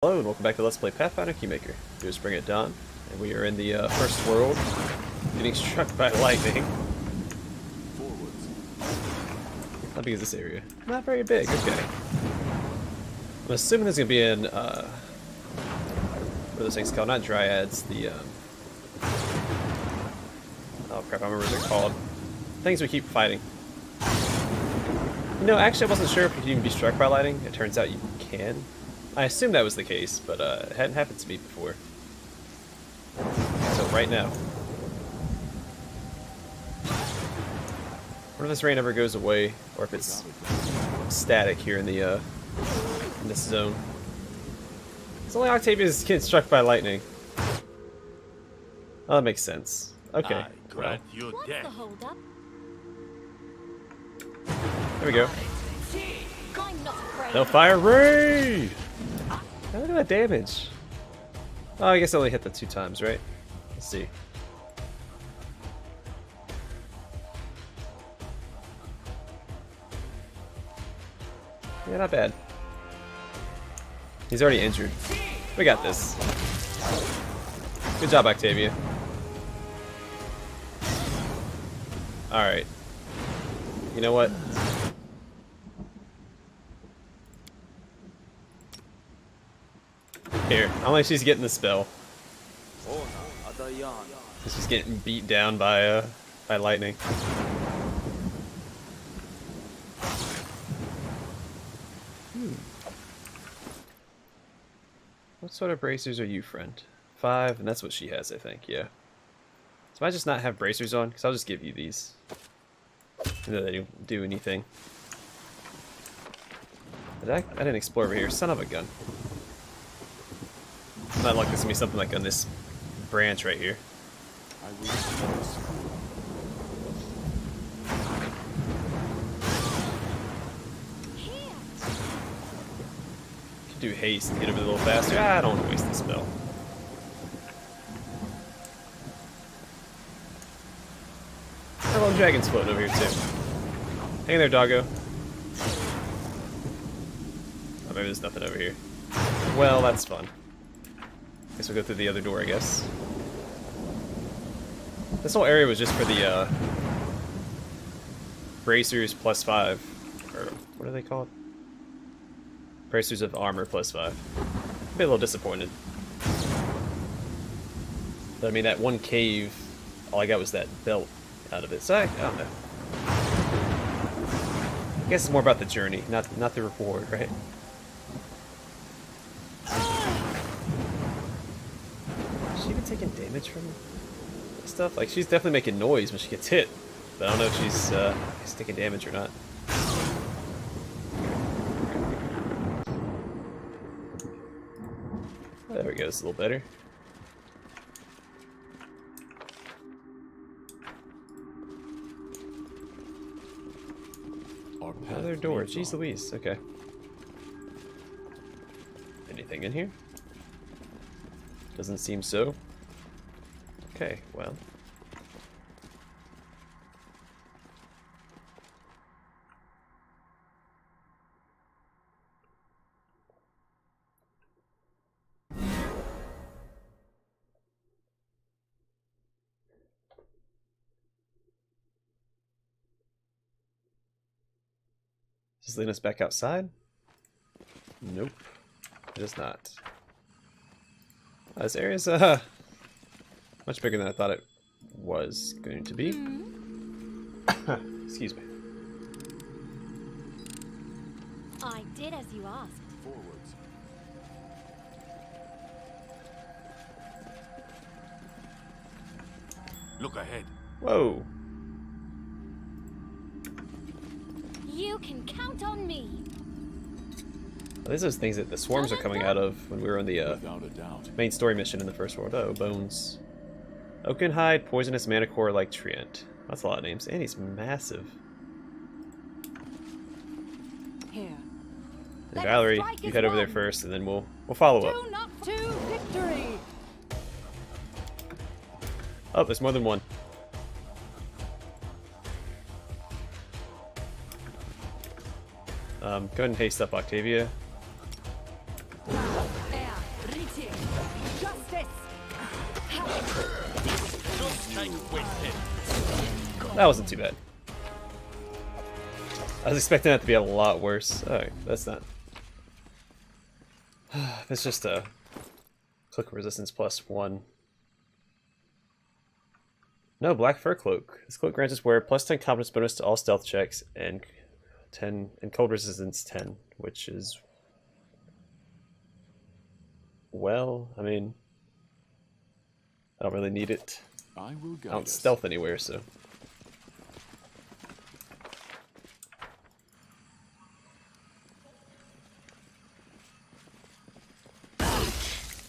Hello and welcome back to Let's Play Pathfinder Kingmaker. Here's BringItDon, and we are in the first world, getting struck by lightning. How big is this area? Not very big, okay. I'm assuming there's going to be an, what are those things called? Not dryads, the, oh crap, I remember what they're called. Things we keep fighting. You know, actually I wasn't sure if you can even be struck by lightning. It turns out you can. I assumed that was the case, but it hadn't happened to me before. So right now. What if this rain ever goes away, or if it's static here in the in this zone? It's only Octavia's getting struck by lightning. Oh, that makes sense. Okay. Well. There we go. No fire raid! Look at that damage. Oh, I guess I only hit that 2 times, right? Let's see. Yeah, not bad. He's already injured. We got this. Good job, Octavia. Alright. You know what? Here, I don't think she's getting the spell. She's getting beat down by lightning. What sort of bracers are you, friend? 5, and that's what she has, I think, yeah. So I just not have bracers on, because I'll just give you these. Even though they don't do anything. I didn't explore over here. Son of a gun. Not like this to be something like on this branch right here. Could do haste to get over a little faster. I don't want to waste the spell. Hello, dragon's floating over here too. Hang in there, doggo. Oh, maybe there's nothing over here. Well, that's fun. Guess we'll go through the other door, I guess. This whole area was just for the bracers plus 5, or what are they called? Bracers of armor plus 5. I'd be a little disappointed. But I mean, that one cave, all I got was that belt out of it. So I don't know. I guess it's more about the journey, not the reward, right? Taking damage from stuff? Like, she's definitely making noise when she gets hit, but I don't know if she's taking damage or not. Oh, there we go, it's a little better. Another door, jeez Louise, okay. Anything in here? Doesn't seem so. Okay, well. Does this lead us back outside? Nope. It does not. This area's much bigger than I thought it was going to be. Excuse me. I did as you asked. Forwards. Look ahead. Whoa. You can count on me. These are those things that the swarms are coming out of when we were on the Without a doubt. main story mission in the first world. Oh, bones. Oakenhide, poisonous manicore like treant. That's a lot of names. And he's massive. Here. And Valerie, you head over there first, and then we'll follow up. Do not to victory. Oh, there's more than one. Go ahead and haste up Octavia. There. That wasn't too bad. I was expecting that to be a lot worse. Alright, that's not. It's just a click resistance +1. No, Black Fur Cloak. This cloak grants us wear +10 confidence bonus to all stealth checks and 10 and cold resistance 10, which is, well, I mean, I don't really need it. I don't stealth anywhere, so.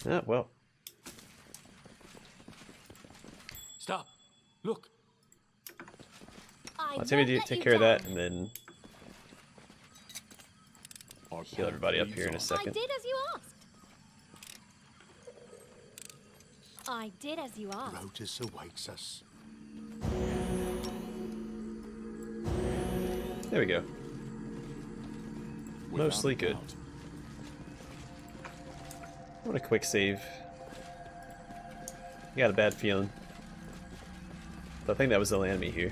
Ah, well. Stop. Look. I'll take care of that and then heal everybody up here in a second. I did as you asked. I did as you asked. Rotus awaits us. There we go. Mostly good. What a quick save. I got a bad feeling. I think that was the enemy here.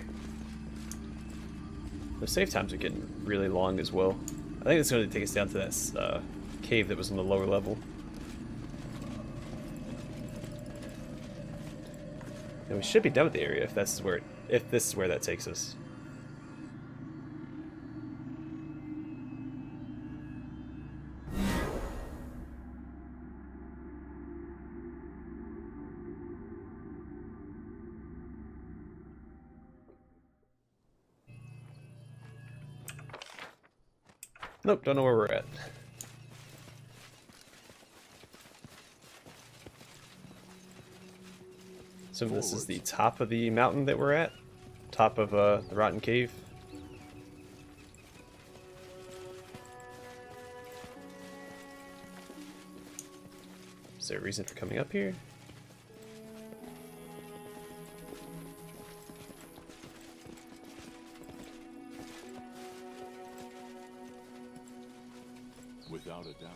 The save times are getting really long as well. I think it's going to take us down to that cave that was on the lower level. And we should be done with the area if this is where that takes us. Nope, don't know where we're at. So this is the top of the mountain that we're at? Top of the Rotten Cave? Is there a reason for coming up here? Without a doubt.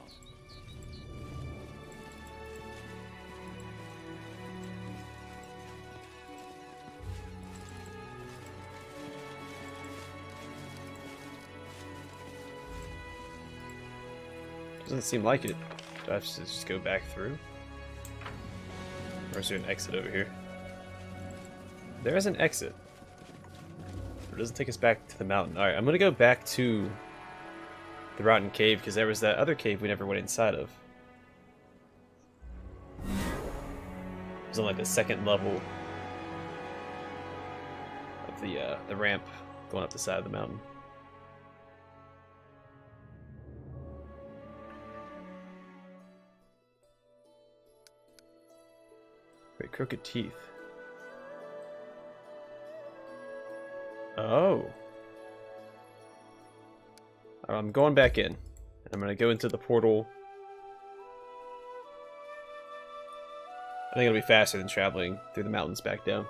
Doesn't seem like it. Do I have to just go back through? Or is there an exit over here? There is an exit. But it doesn't take us back to the mountain. Alright, I'm gonna go back to the Rotten Cave, because there was that other cave we never went inside of. It was on like the second level of the ramp going up the side of the mountain. Great crooked teeth. Oh. I'm going back in. I'm going to go into the portal. I think it'll be faster than traveling through the mountains back down.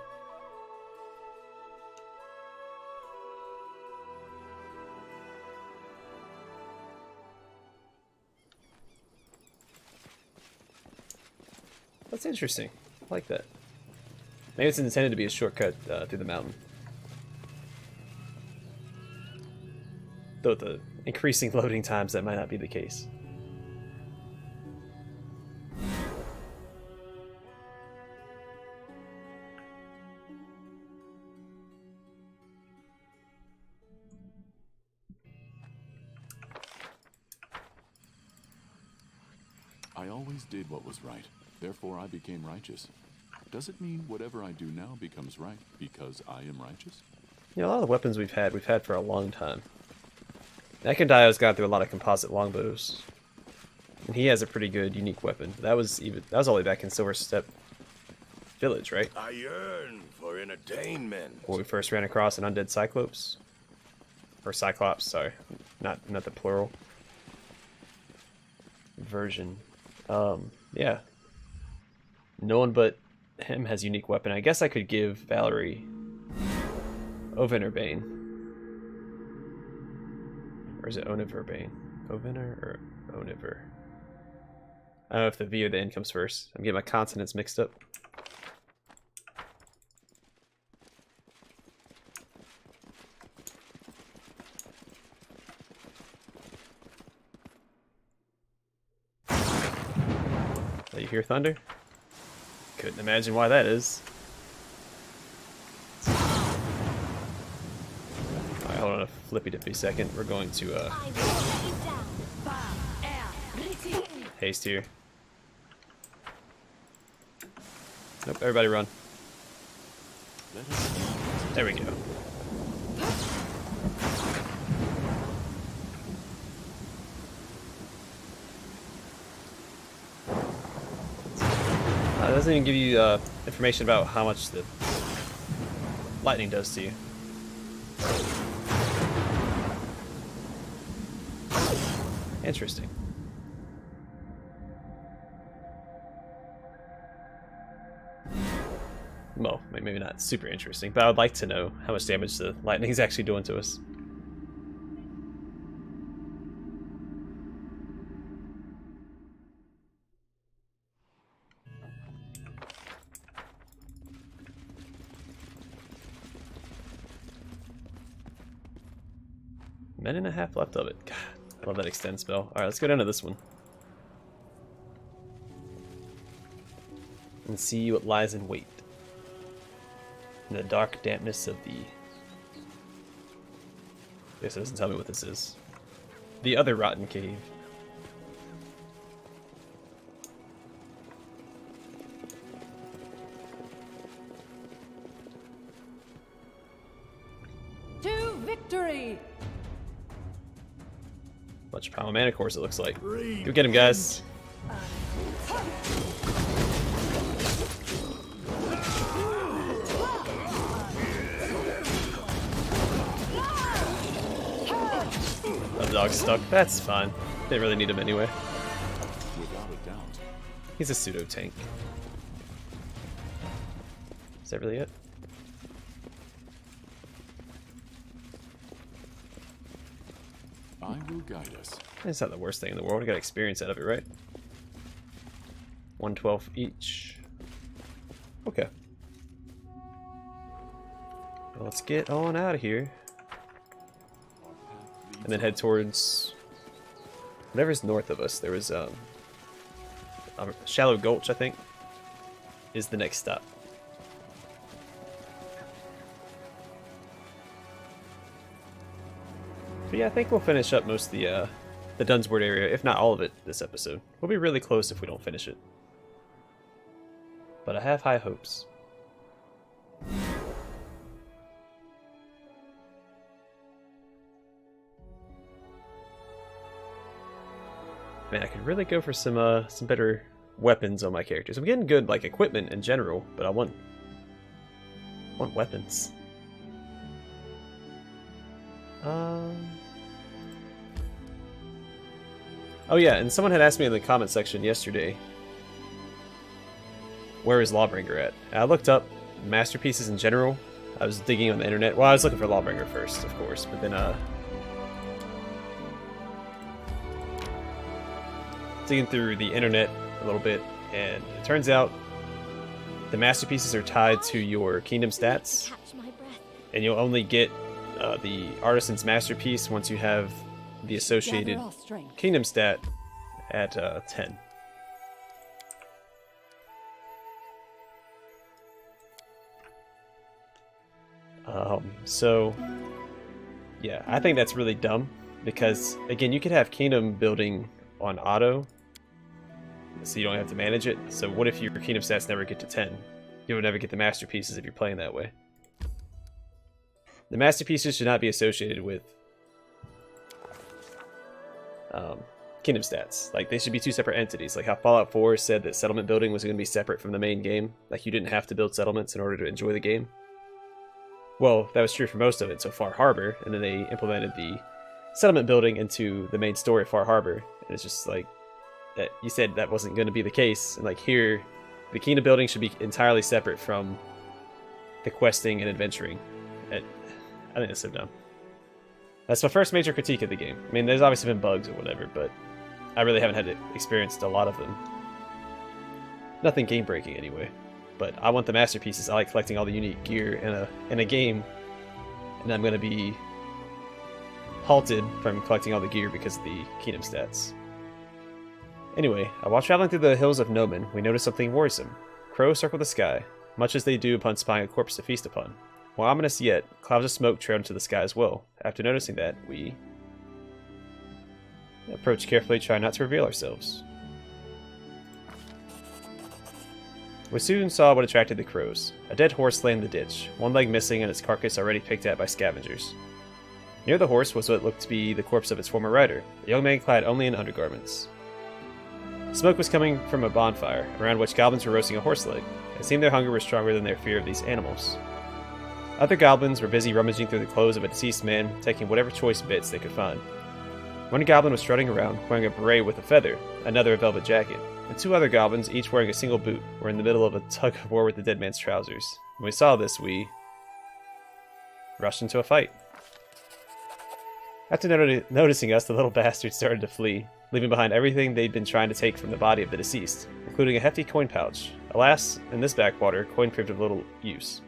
That's interesting. I like that. Maybe it's intended to be a shortcut through the mountain. Though with the increasing loading times, that might not be the case. I always did what was right, therefore I became righteous. Does it mean whatever I do now becomes right because I am righteous? Yeah, a lot of the weapons we've had for a long time. Ekandio's gone through a lot of composite longbows, and he has a pretty good unique weapon. That was all the way back in Silver Step Village, right? I yearn for entertainment. Where we first ran across an undead Cyclops, or Cyclops, sorry, not the plural version. Yeah, no one but him has unique weapon. I guess I could give Valerie Ovenerbane. Or is it Oniverbane? Ovener or Oniver? I don't know if the V or the N comes first. I'm getting my consonants mixed up. Oh, you hear thunder? Couldn't imagine why that is. Alright, hold on a flippy dippy second. We're going to I will let you down. haste here. Nope, everybody run. Let us There we go. It doesn't even give you information about how much the lightning does to you. Interesting. Well, maybe not super interesting, but I would like to know how much damage the lightning is actually doing to us. Minute and a half left of it. God, I love that extend spell. Alright, let's go down to this one. And see what lies in wait. In the dark dampness of the... This doesn't tell me what this is. The other rotten cave. To victory! Bunch of Primal Mana cores, it looks like. Go get him, guys. The dog's stuck. That's fine. Didn't really need him anyway. without a doubt. He's a pseudo tank. Is that really it? I will guide us. It's not the worst thing in the world. We got experience out of it, right? 112 each. Okay. Well, let's get on out of here. And then head towards whatever's north of us. There was Shallow Gulch, I think, is the next stop. But yeah, I think we'll finish up most of the Dunsward area, if not all of it, this episode. We'll be really close if we don't finish it. But I have high hopes. Man, I could really go for some better weapons on my characters. I'm getting good like equipment in general, but I want weapons. Oh yeah, and someone had asked me in the comment section yesterday, where is Lawbringer at? And I looked up masterpieces in general. I was digging on the internet. Well, I was looking for Lawbringer first, of course, but then digging through the internet a little bit, and it turns out the masterpieces are tied to your kingdom stats, Catch my breath. and you'll only get the artisan's masterpiece once you have the associated Gather our strength. kingdom stat at 10. So yeah, I think that's really dumb because again, you could have kingdom building on auto, so you don't have to manage it. So what if your kingdom stats never get to 10? You would never get the masterpieces if you're playing that way. The masterpieces should not be associated with kingdom stats. Like, they should be two separate entities. Like how Fallout 4 said that settlement building was going to be separate from the main game. Like, you didn't have to build settlements in order to enjoy the game. Well, that was true for most of it, so Far Harbor, and then they implemented the settlement building into the main story of Far Harbor. And it's just like, that you said that wasn't going to be the case. And like here, the kingdom building should be entirely separate from the questing and adventuring. I think that's so dumb. That's my first major critique of the game. I mean, there's obviously been bugs or whatever, but I really haven't had experienced a lot of them. Nothing game breaking anyway. But I want the masterpieces. I like collecting all the unique gear in a game, and I'm going to be halted from collecting all the gear because of the kingdom stats. Anyway, while traveling through the hills of Nomen, we noticed something worrisome. Crows circled the sky, much as they do upon spying a corpse to feast upon. More ominous yet, clouds of smoke trailed into the sky as well. After noticing that, we approached carefully, trying not to reveal ourselves. We soon saw what attracted the crows. A dead horse lay in the ditch, one leg missing and its carcass already picked at by scavengers. Near the horse was what looked to be the corpse of its former rider, a young man clad only in undergarments. Smoke was coming from a bonfire, around which goblins were roasting a horse leg. It seemed their hunger was stronger than their fear of these animals. Other goblins were busy rummaging through the clothes of a deceased man, taking whatever choice bits they could find. One goblin was strutting around, wearing a beret with a feather, another a velvet jacket, and two other goblins, each wearing a single boot, were in the middle of a tug-of-war with the dead man's trousers. When we saw this, we rushed into a fight. After noticing us, the little bastards started to flee, leaving behind everything they'd been trying to take from the body of the deceased, including a hefty coin pouch. Alas, in this backwater, coin proved of little use.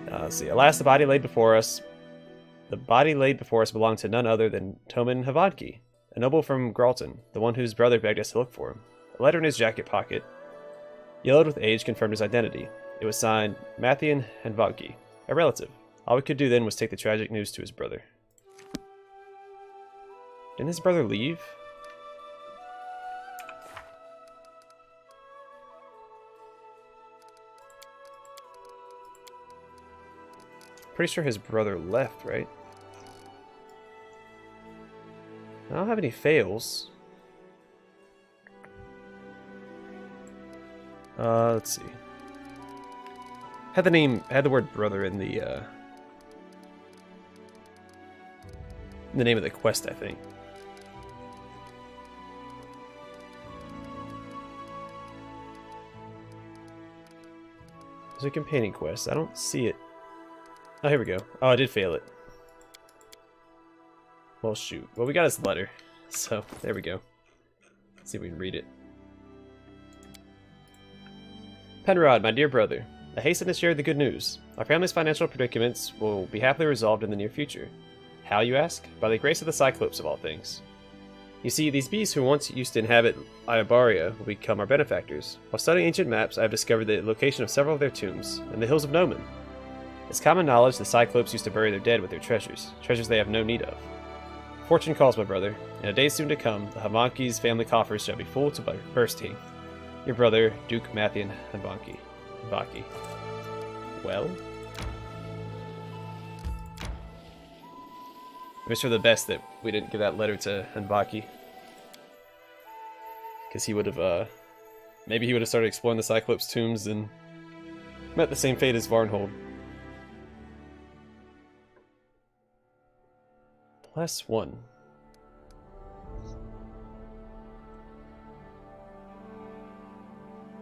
Let's see. Alas, the body laid before us. The body laid before us belonged to none other than Toman Havodki, a noble from Gralton, the one whose brother begged us to look for him. A letter in his jacket pocket, yellowed with age, confirmed his identity. It was signed Mathian Havodki, a relative. All we could do then was take the tragic news to his brother. Didn't his brother leave? Pretty sure his brother left, right? I don't have any fails. Let's see. Had the word brother in the name of the quest, I think. There's a companion quest. I don't see it. Oh, here we go. Oh, I did fail it. Well, shoot. Well, we got his letter. So, there we go. Let's see if we can read it. Penrod, my dear brother, I hasten to share the good news. Our family's financial predicaments will be happily resolved in the near future. How, you ask? By the grace of the Cyclopes of all things. You see, these beasts who once used to inhabit Iobaria will become our benefactors. While studying ancient maps, I have discovered the location of several of their tombs, in the hills of Nomen. It's common knowledge the Cyclopes used to bury their dead with their treasures they have no need of. Fortune calls, my brother. In a day soon to come, the Havodki's family coffers shall be full to bursting. Your brother, Duke Mathian Havodki. Well? I wish for the best that we didn't give that letter to Havodki. Because he would have, maybe he would have started exploring the Cyclops tombs and met the same fate as Varnhold. +1.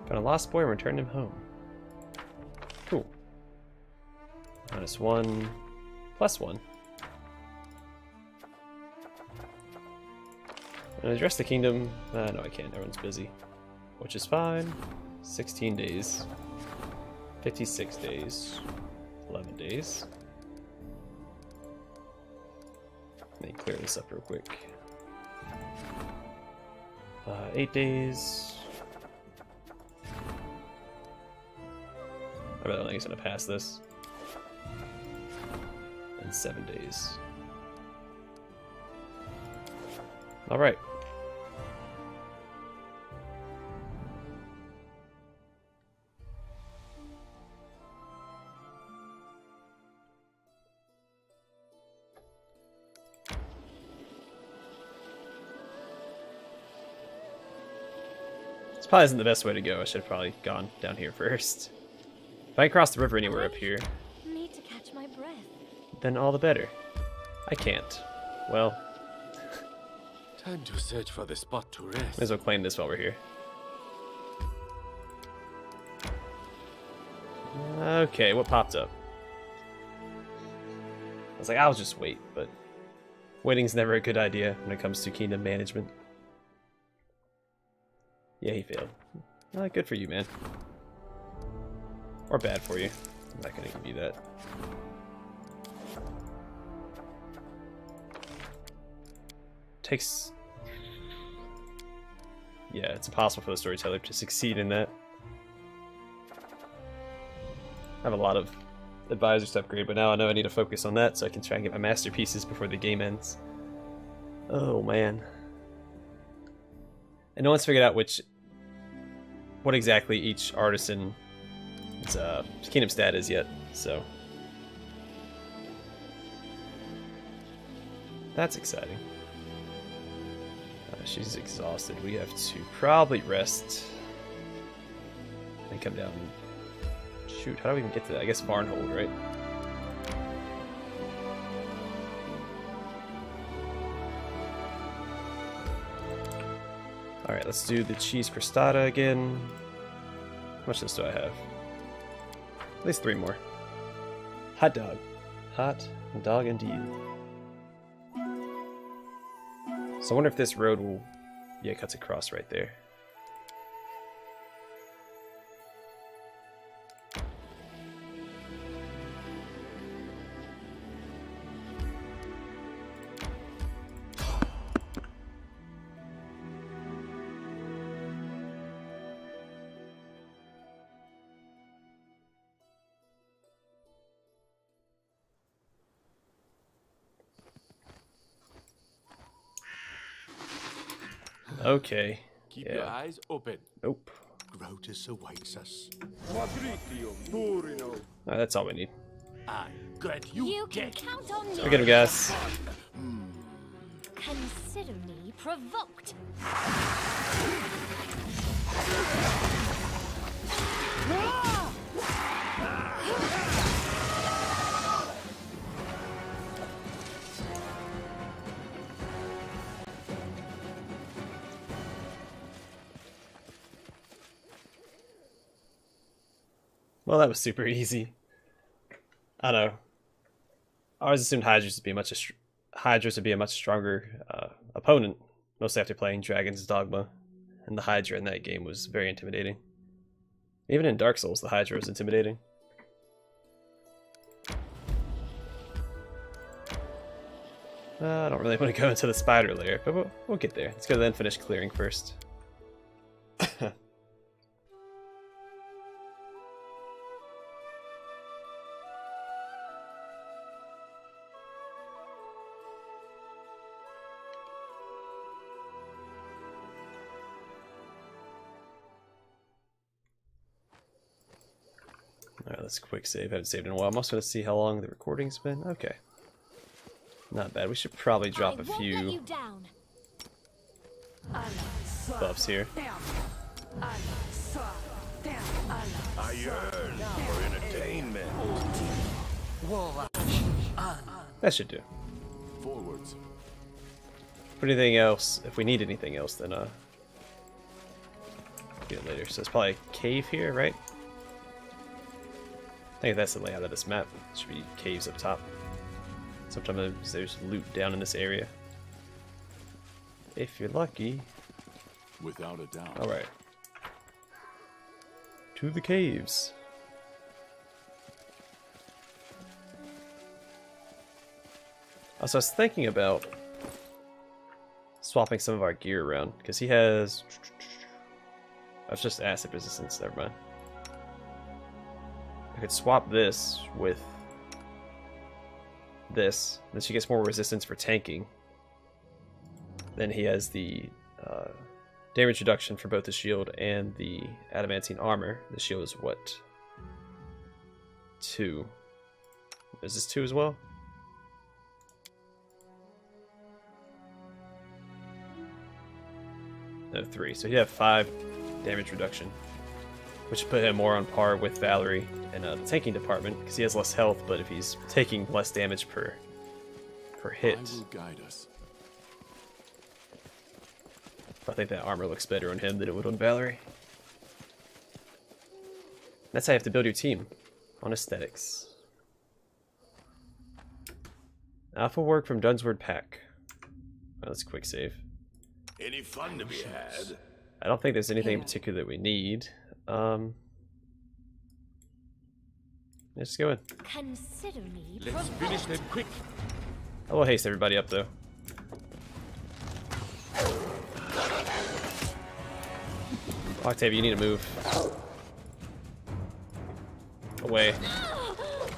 Found a lost boy and returned him home. Cool. -1, +1. And address the kingdom. No, I can't. Everyone's busy. Which is fine. 16 days. 56 days. 11 days. Let me clear this up real quick. 8 days. I really don't think he's gonna pass this. And 7 days. Alright. This probably isn't the best way to go. I should have probably gone down here first. If I can cross the river anywhere up here, Need to catch my breath. then all the better. I can't. Well, Time to search for the spot to rest. may as well claim this while we're here. Okay, what popped up? I was like, I'll just wait, but waiting's never a good idea when it comes to kingdom management. Yeah, he failed. Good for you, man. Or bad for you. I'm not gonna give you that. takes... Yeah, it's impossible for the storyteller to succeed in that. I have a lot of advisors to upgrade, but now I know I need to focus on that so I can try and get my masterpieces before the game ends. Oh man. And no one's figured out what exactly each artisan's kingdom stat is yet, so that's exciting. She's exhausted. We have to probably rest and come down. Shoot, how do we even get to that? I guess Barnhold, right? Alright, let's do the cheese crostata again. How much of this do I have? At least 3 more. Hot dog. Hot dog indeed. So I wonder if this road will... Yeah, it cuts across right there. Okay. Keep your eyes open. Nope. Grotus awaits us. Oh, that's all we need. I got you. You can count on me. Look at him, guys. Consider me provoked. Well, that was super easy. I don't know. I always assumed Hydras would be a much stronger opponent, mostly after playing Dragon's Dogma, and the Hydra in that game was very intimidating. Even in Dark Souls, the Hydra was intimidating. I don't really want to go into the spider lair, but we'll get there. Let's go then finish clearing first. Alright, let's quick save. I haven't saved in a while. I'm also going to see how long the recording's been. Okay. Not bad. We should probably drop a few buffs here. I yearn for entertainment. That should do. Forwards. For anything else, if we need anything else, then get it later. So it's probably a cave here, right? I think that's the layout of this map. It should be caves up top. Sometimes there's loot down in this area. If you're lucky. Without a doubt. Alright. To the caves. Also, I was thinking about swapping some of our gear around, because he has... That's just acid resistance, never mind. I could swap this with this, then she gets more resistance for tanking. Then he has the damage reduction for both the shield and the adamantine armor. The shield is what? 2. Is this 2 as well? No, 3. So he'd have 5 damage reduction, which would put him more on par with Valerie in the tanking department, because he has less health, but if he's taking less damage per hit. I will guide us. I think that armor looks better on him than it would on Valerie. That's how you have to build your team, on aesthetics. Alpha work from Dunsward pack. Well, let's quick save. Any fun to be had? I don't think there's anything in particular that we need. Let's go in. Consider me Let's finish them quick. I will haste everybody up though. Octavia, you need to move. Away.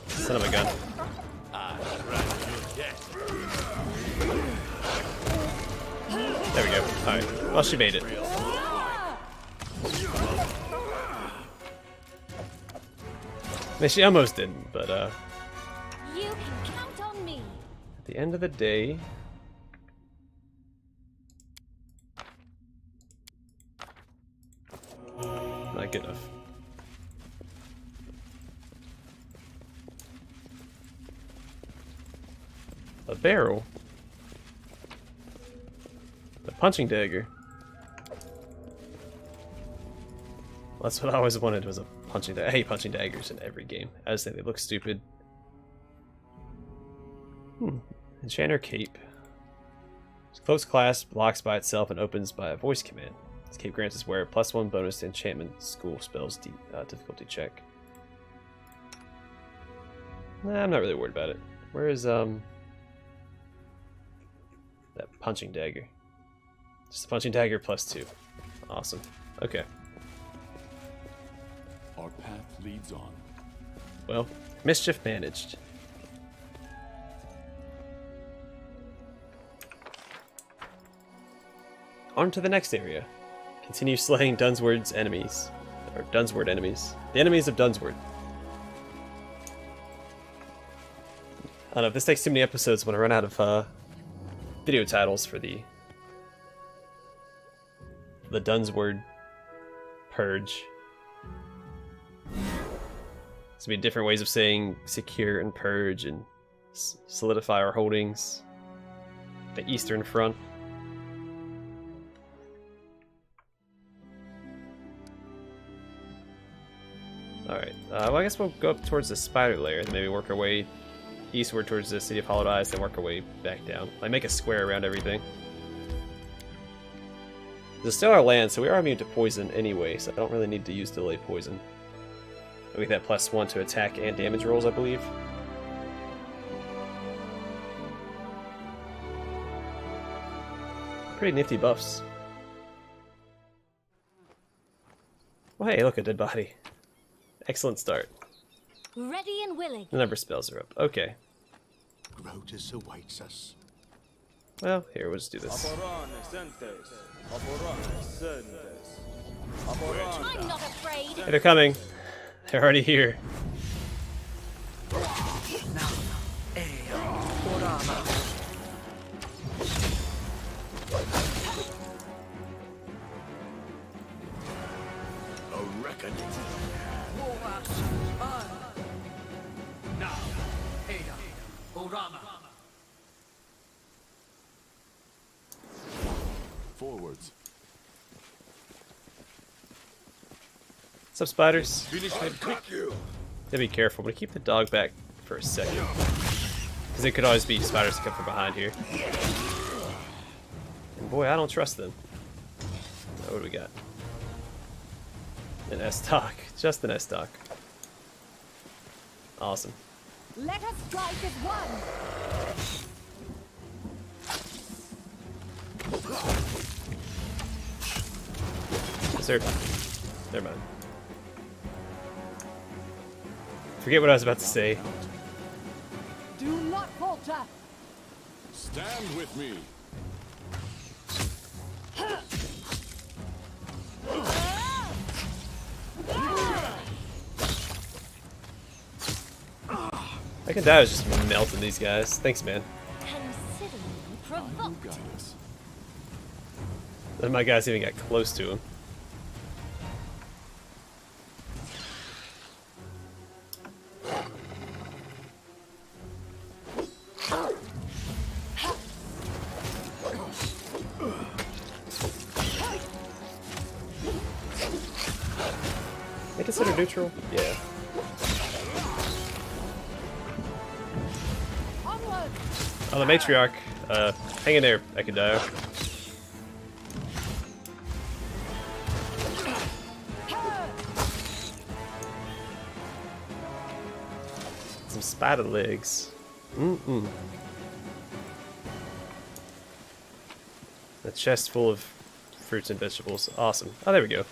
Son of a gun. There we go. Alright. Well, she made it. I mean, she almost didn't, but, You can count on me. at the end of the day... Not good enough. A barrel? A punching dagger? That's what I always wanted, was a punching dagger. I hate punching daggers in every game. I just think they look stupid. Enchanter Cape. Close clasp, locks by itself, and opens by a voice command. This cape grants its wearer +1 bonus to enchantment school spells difficulty check. Nah, I'm not really worried about it. Where is that punching dagger? Just a punching dagger +2. Awesome. Okay. Our path leads on. Well, mischief managed. On to the next area. Continue slaying Dunsward's enemies. Or Dunsward enemies. The enemies of Dunsward. I don't know, if this takes too many episodes, when I run out of video titles for the Dunsward Purge. There's gonna be different ways of saying secure and purge and solidify our holdings. The Eastern Front. Alright, well I guess we'll go up towards the spider lair, then maybe work our way eastward towards the City of Hollowed Eyes, then work our way back down. Like make a square around everything. This is still our land, so we are immune to poison anyway, so I don't really need to use delay poison. We get that +1 to attack and damage rolls, I believe. Pretty nifty buffs. Well, hey, look, a dead body. Excellent start. Ready and willing. The number of spells are up. Okay. Grotus awaits us. Well, here, we'll just do this. I'm not afraid. Hey, they're coming. They're already here. A reckoning. Forwards. What's up, spiders? You. Yeah, be careful, but keep the dog back for a second. Because it could always be spiders that come from behind here. And boy, I don't trust them. Oh, what do we got? An S-Dock. Just an S-Dock. Awesome. Let us strike as one. Is there... Never mind. Forget what I was about to say. Do not falter. Stand with me. I can die, I was just melting these guys. Thanks, man. Consider me I will provoked. guide us. None of my guys even got close to him. They consider neutral? Yeah. Onward. Oh, the matriarch. Hang in there, Ekadao. Some spider legs. A chest full of fruits and vegetables. Awesome. Oh, there we go.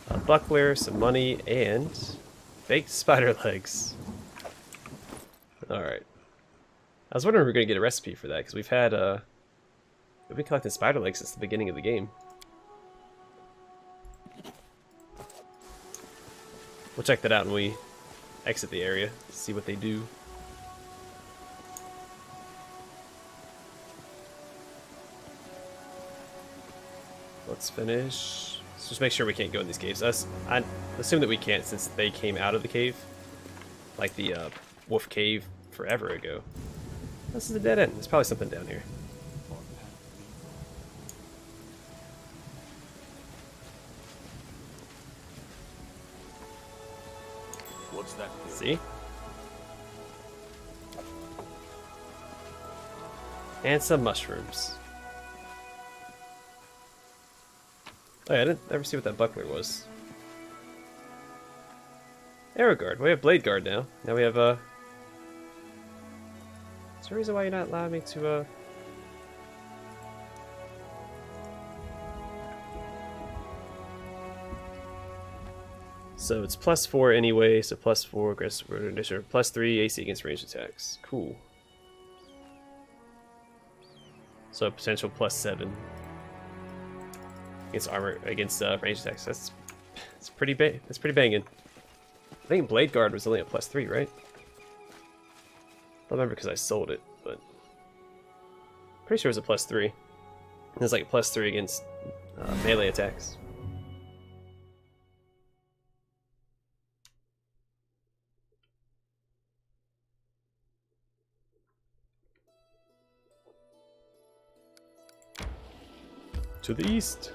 A buckler, some money, and baked spider legs. Alright. I was wondering if we were going to get a recipe for that, because we've been collecting spider legs since the beginning of the game. We'll check that out when we exit the area, see what they do. Let's finish. Let's just make sure we can't go in these caves. I assume that we can't since they came out of the cave. Like the wolf cave forever ago. This is a dead end. There's probably something down here. What's that? See? And some mushrooms. Oh yeah, I didn't ever see what that buckler was. Arrow guard. We have blade guard now. Now we have Is there a reason why you're not allowing me to So it's +4 anyway, so +4 aggressive initiative, +3 AC against ranged attacks. Cool. So a potential +7 against armor against ranged attacks. That's pretty banging. I think blade guard was only a +3, right? I don't remember because I sold it, but pretty sure it was a +3. It was like +3 against melee attacks. To the east.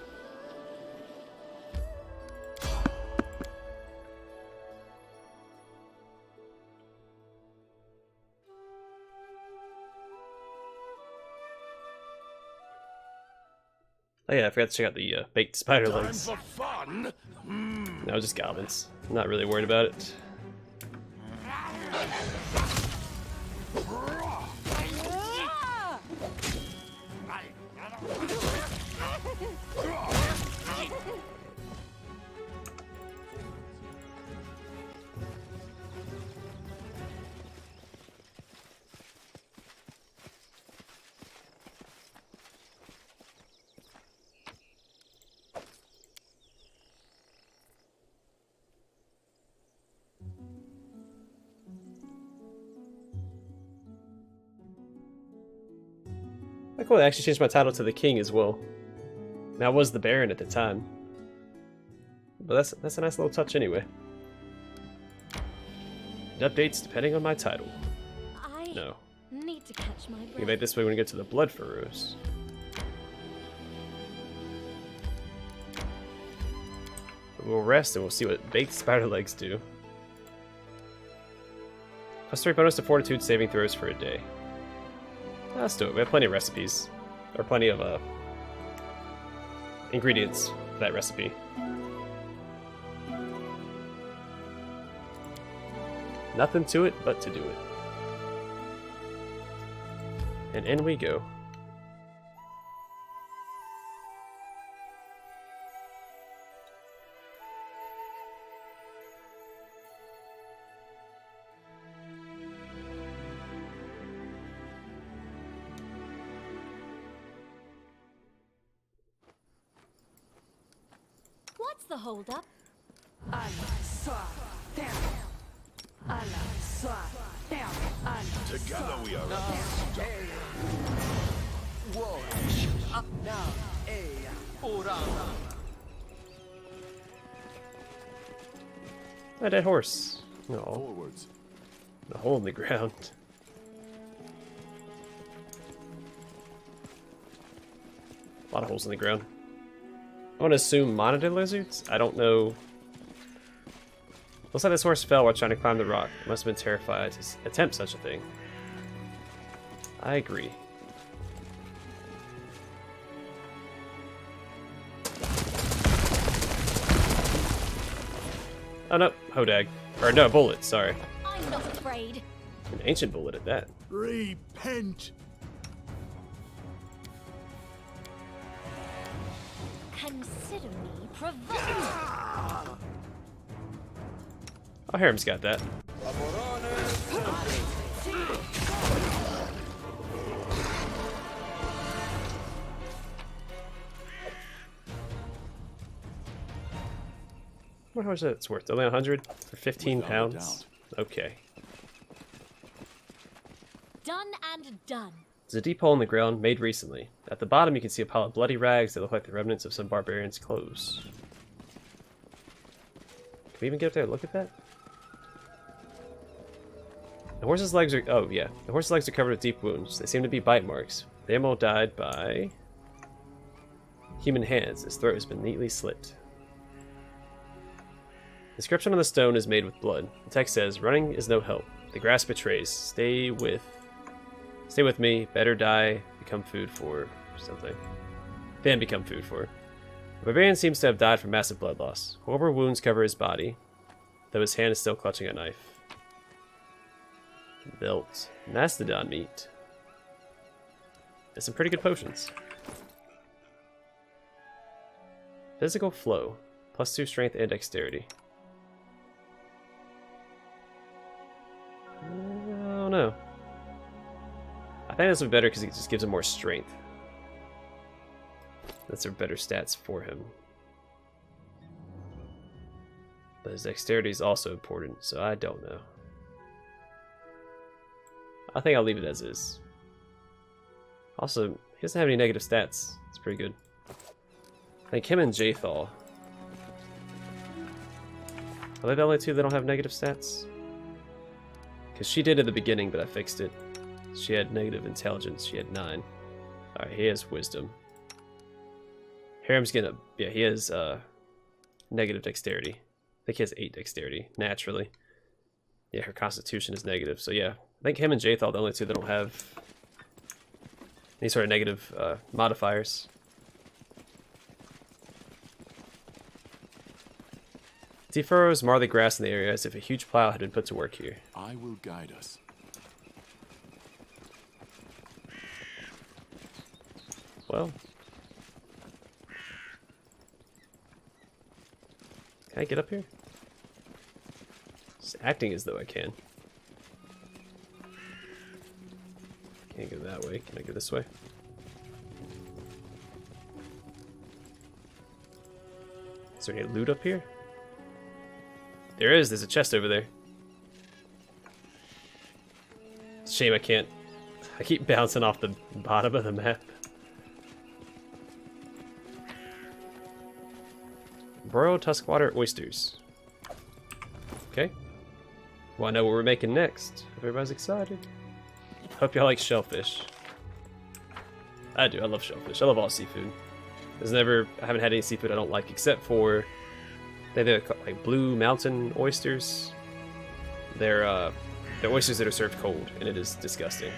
Oh yeah, I forgot to check out the baked spider legs. For fun? No, just goblins. I'm not really worried about it. Oh, cool, I actually changed my title to the King as well. And I was the Baron at the time. But that's a nice little touch anyway. It updates depending on my title. I No. need to catch my breath. You make this way when you get to the Blood Furrows. We'll rest and we'll see what baked spider legs do. +3 bonus to fortitude saving throws for a day. Let's do it. We have plenty of recipes. Or plenty of ingredients for that recipe. Nothing to it but to do it. And in we go. What's the holdup? Together we are unstoppable. A dead horse. No, Forwards. a hole in the ground. A lot of holes in the ground. I want to assume monitored lizards? I don't know. Looks like this horse fell while trying to climb the rock. It must have been terrified to attempt such a thing. I agree. Oh no, Hodag. Or no, bullet, sorry. I'm not afraid. An ancient bullet at that. Repent. Can Consider me provoked. Oh, Harem's got that. I wonder how much that's worth. Only 100 for 15 Without a pounds? doubt. Okay. Done and done. There's a deep hole in the ground made recently. At the bottom you can see a pile of bloody rags that look like the remnants of some barbarian's clothes. Can we even get up there and look at that? The horse's legs are... oh, yeah. The horse's legs are covered with deep wounds. They seem to be bite marks. The animal died by... human hands. His throat has been neatly slit. The inscription on the stone is made with blood. The text says, "Running is no help. The grass betrays. Stay with me. Better die. Become food for something. Then become food for." The barbarian seems to have died from massive blood loss. Horrible wounds cover his body, though his hand is still clutching a knife. Built mastodon meat. There's some pretty good potions. Physical flow. +2 strength and dexterity. I don't know. I think this would be better because it just gives him more strength. That's are better stats for him. But his dexterity is also important, so I don't know. I think I'll leave it as is. Also, he doesn't have any negative stats. It's pretty good. I think him and Jathal. Are they the only two that don't have negative stats? Because she did at the beginning, but I fixed it. She had negative intelligence. She had 9. Alright, he has wisdom. Harem's getting a... yeah, he has negative dexterity. I think he has 8 dexterity, naturally. Yeah, her constitution is negative, so yeah. I think him and Jathal are the only two that don't have any sort of negative modifiers. He furrows mar the grass in the area as if a huge plow had been put to work here. I will guide us. Well. Can I get up here? Just acting as though I can. Can't go that way. Can I go this way? Is there any loot up here? There is. There's a chest over there. Shame I can't. I keep bouncing off the bottom of the map. Broiled Tuskwater oysters. Okay. Well, I know what we're making next. Hope everybody's excited. Hope y'all like shellfish. I do. I love shellfish. I love all seafood. I haven't had any seafood I don't like except for they're like Blue Mountain oysters. They're oysters that are served cold, and it is disgusting.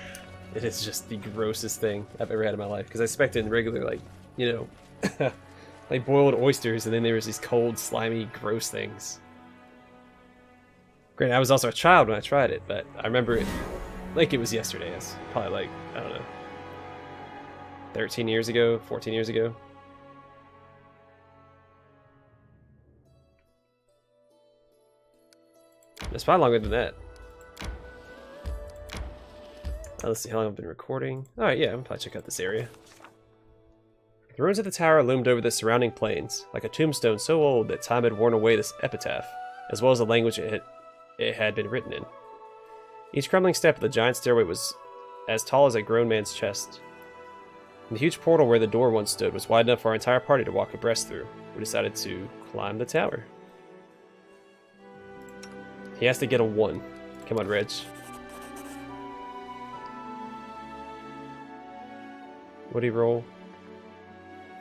It is just the grossest thing I've ever had in my life. Because I expected regular, like, you know, like boiled oysters, and then there was these cold, slimy, gross things. Granted, I was also a child when I tried it, but I remember it like it was yesterday. It's probably like, I don't know, 13 years ago, 14 years ago. It's probably longer than that. Let's see how long I've been recording. Alright, yeah, I'm gonna probably check out this area. The ruins of the tower loomed over the surrounding plains, like a tombstone so old that time had worn away this epitaph, as well as the language it had been written in. Each crumbling step of the giant stairway was as tall as a grown man's chest. And the huge portal where the door once stood was wide enough for our entire party to walk abreast through. We decided to climb the tower. He has to get a 1. Come on, Reg. What'd he roll?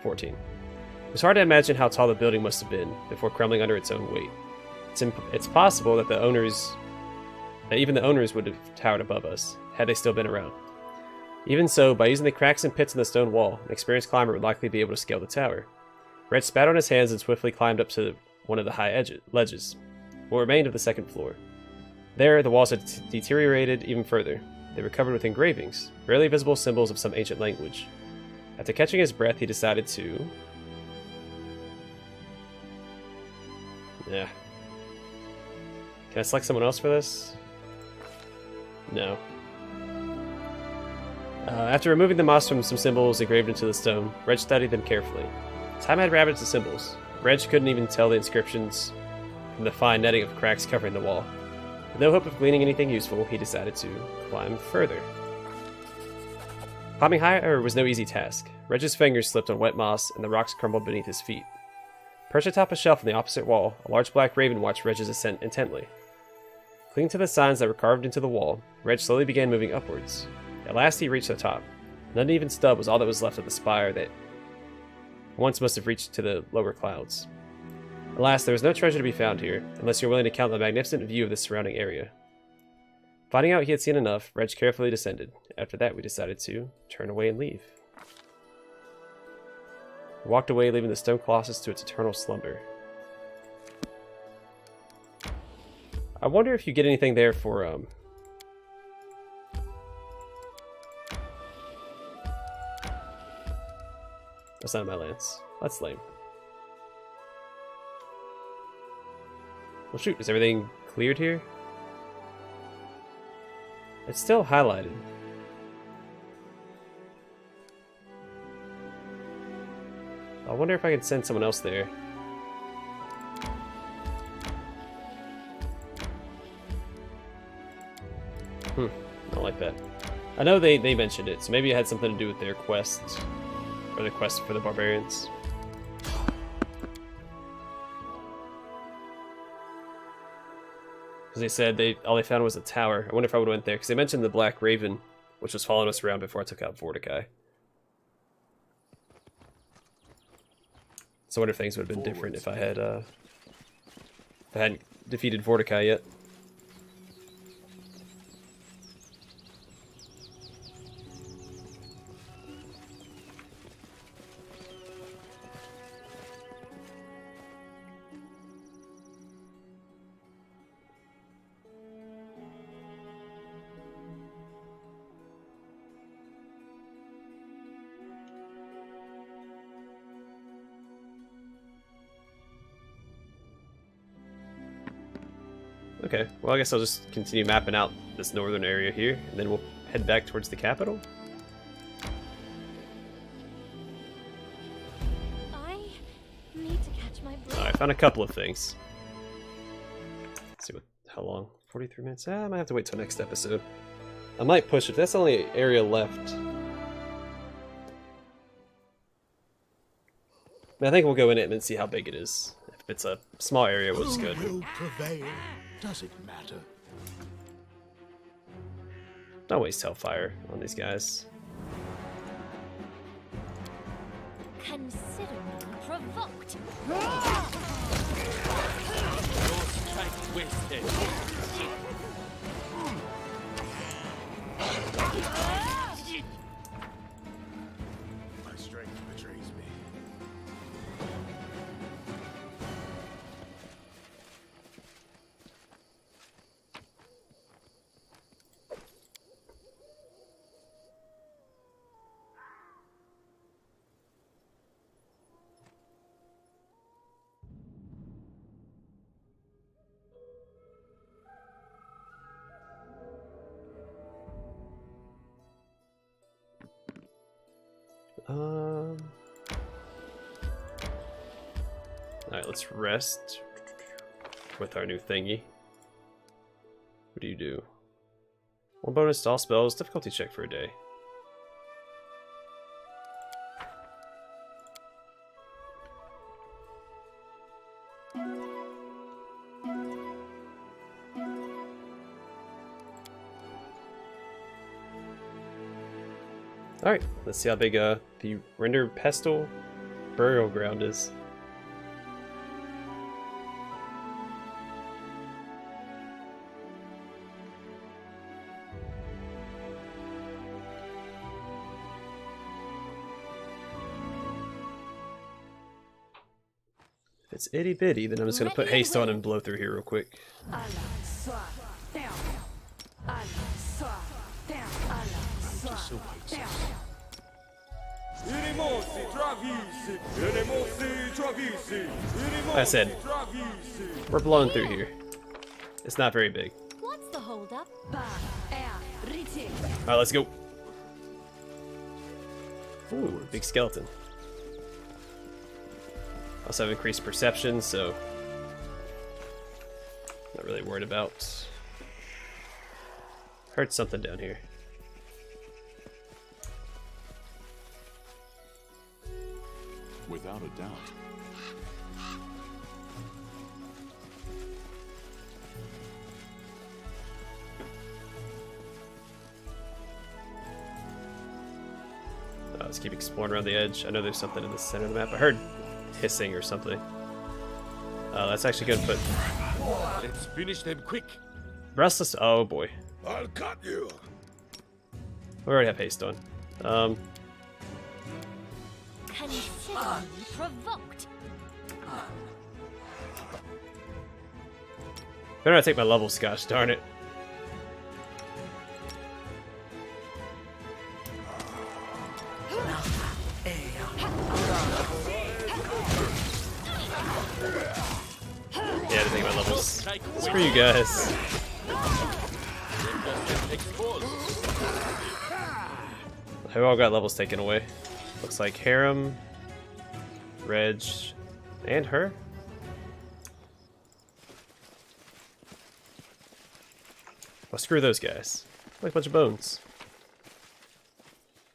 14. It was hard to imagine how tall the building must have been before crumbling under its own weight. It's possible that even the owners would have towered above us, had they still been around. Even so, by using the cracks and pits in the stone wall, an experienced climber would likely be able to scale the tower. Red spat on his hands and swiftly climbed up to one of the high ledges, what remained of the second floor. There, the walls had deteriorated even further. They were covered with engravings, barely visible symbols of some ancient language. After catching his breath, he decided to Yeah. Can I select someone else for this? No. After removing the moss from some symbols engraved into the stone, Reg studied them carefully. Time had rabbits and symbols. Reg couldn't even tell the inscriptions from the fine netting of cracks covering the wall. With no hope of gleaning anything useful, he decided to climb further. Climbing higher was no easy task. Reg's fingers slipped on wet moss, and the rocks crumbled beneath his feet. Perched atop a shelf on the opposite wall, a large black raven watched Reg's ascent intently. Clinging to the signs that were carved into the wall, Reg slowly began moving upwards. At last he reached the top. An uneven stub was all that was left of the spire that once must have reached to the lower clouds. Alas, there was no treasure to be found here, unless you're willing to count the magnificent view of the surrounding area. Finding out he had seen enough, Reg carefully descended. After that, we decided to turn away and leave. We walked away, leaving the stone colossus to its eternal slumber. I wonder if you get anything there for, That's not my lance. That's lame. Well shoot, is everything cleared here? It's still highlighted. I wonder if I can send someone else there. I don't like that. I know they mentioned it, so maybe it had something to do with their quest. Or the quest for the barbarians. Because they said all they found was a tower. I wonder if I would have went there, because they mentioned the Black Raven, which was following us around before I took out Vorticai. So I wonder if things would have been different if I hadn't defeated Vorticai yet. Okay, well I guess I'll just continue mapping out this northern area here, and then we'll head back towards the capital. I need to catch my breath. I found a couple of things. Let's see how long? 43 minutes? I might have to wait till next episode. I might push it. That's the only area left. But I think we'll go in it and then see how big it is. If it's a small area, we'll just go. Who will prevail? Does it matter? Don't waste hellfire on these guys. Consider me provoked. Strength wasted. My strength betrays me. Alright, let's rest with our new thingy. What do you do? One bonus to all spells, difficulty check for a day. Alright, let's see how big the Render Pestle burial ground is. If it's itty bitty, then I'm just gonna put haste on and blow through here real quick. Animosi travisi, animosi travisi. Like I said, we're blowing through here. It's not very big. What's the holdup? Alright, let's go. Ooh, big skeleton. Also have increased perception, so not really worried about. Heard something down here. Without a doubt. Let's keep exploring around the edge. I know there's something in the center of the map. I heard hissing or something. That's actually good, but Let's finish them quick. restless. Oh boy, I'll cut you. we already have haste on. Consider me provoked. Better not take my level, Scotch. Darn it. Yeah, I didn't take my levels. Screw you guys. We all got levels taken away. Looks like Harem, Reg, and her. Well, screw those guys. Like a bunch of bones.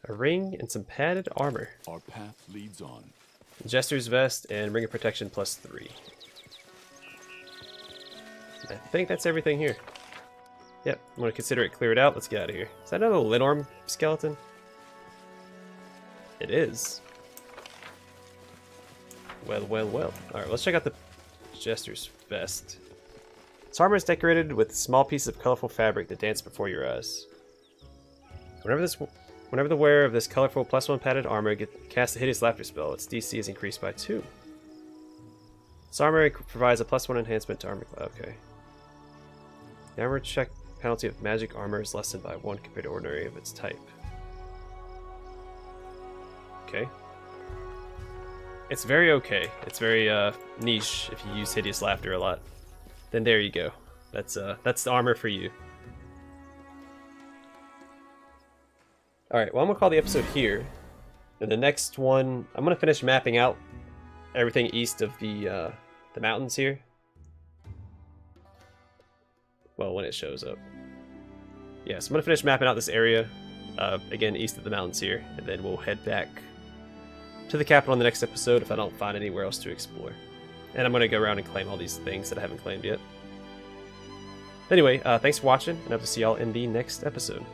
A ring and some padded armor. Our path leads on. Jester's vest and ring of protection +3. I think that's everything here. Yep, I'm gonna consider it cleared out. Let's get out of here. Is that another Linorm skeleton? It is. Well, well, well. Alright, let's check out the Jester's vest. Its armor is decorated with small pieces of colorful fabric that dance before your eyes. Whenever the wearer of this colorful +1 padded armor casts a hideous laughter spell, its DC is increased by 2. This armor provides a +1 enhancement to armor. Okay. The armor check penalty of magic armor is lessened by 1 compared to ordinary of its type. Okay. It's very okay. It's very niche if you use hideous laughter a lot. Then there you go. That's the armor for you. Alright, well I'm gonna call the episode here. And the next one, I'm gonna finish mapping out everything east of the mountains here. Well, when it shows up. Yeah, so I'm gonna finish mapping out this area, again, east of the mountains here, and then we'll head back to the capital in the next episode if I don't find anywhere else to explore. And I'm gonna go around and claim all these things that I haven't claimed yet. Anyway, thanks for watching, and I hope to see y'all in the next episode.